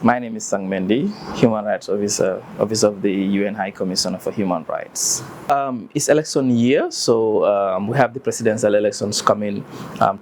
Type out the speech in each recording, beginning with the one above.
My name is Sangmendi, Human Rights Officer, Office of the UN High Commissioner for Human Rights. It's election year, so we have the presidential elections coming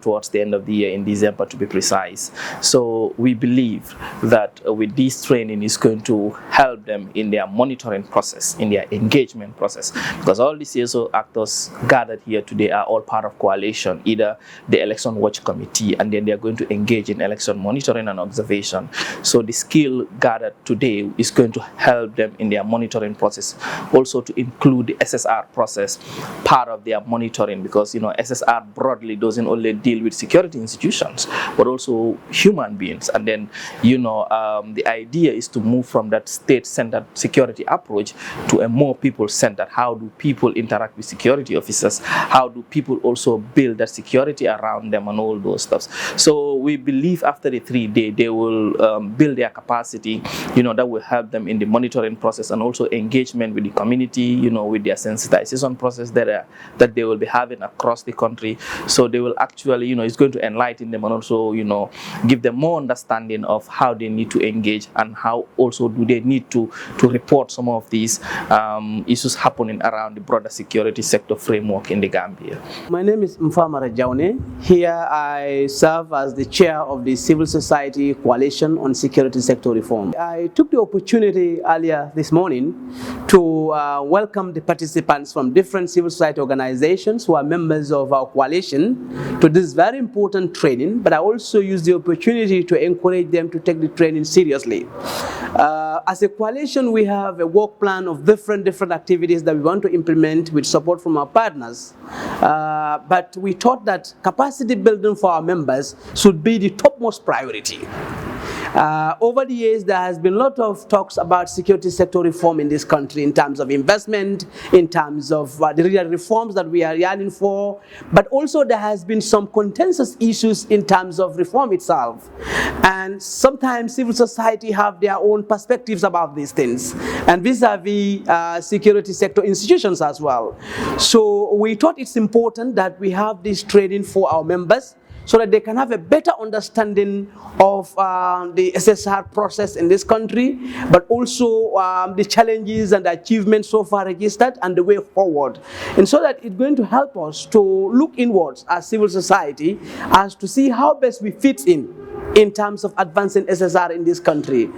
towards the end of the year in December, to be precise. So we believe that with this training is going to help them in their monitoring process, in their engagement process, because all the CSO actors gathered here today are all part of coalition, either the Election Watch Committee, and then they are going to engage in election monitoring and observation. So the skill gathered today is going to help them in their monitoring process, also to include the SSR process part of their monitoring, because SSR broadly doesn't only deal with security institutions but also human beings. And then the idea is to move from that state-centered security approach to a more people-centered. How do people interact with security officers? How do people also build that security around them and all those stuff? So we believe after the 3 days they will build their capacity, that will help them in the monitoring process and also engagement with the community, with their sensitization process that they will be having across the country. So they will actually, it's going to enlighten them and also, give them more understanding of how they need to engage and how also do they need to report some of these issues happening around the broader security sector framework in the Gambia. My name is Mfamara Jaune. Here I serve as the chair of the Civil Society Coalition on Security Sector Reform. I took the opportunity earlier this morning to welcome the participants from different civil society organizations who are members of our coalition to this very important training, but I also used the opportunity to encourage them to take the training seriously. As a coalition, we have a work plan of different activities that we want to implement with support from our partners. But we thought that capacity building for our members should be the topmost priority. Over the years, there has been a lot of talks about security sector reform in this country in terms of investment, in terms of the real reforms that we are yearning for, but also there has been some contentious issues in terms of reform itself. And sometimes civil society have their own perspectives about these things, and vis-a-vis security sector institutions as well. So we thought it's important that we have this training for our members, so that they can have a better understanding of the SSR process in this country, but also the challenges and the achievements so far registered and the way forward. And so that it's going to help us to look inwards as civil society as to see how best we fit in terms of advancing SSR in this country.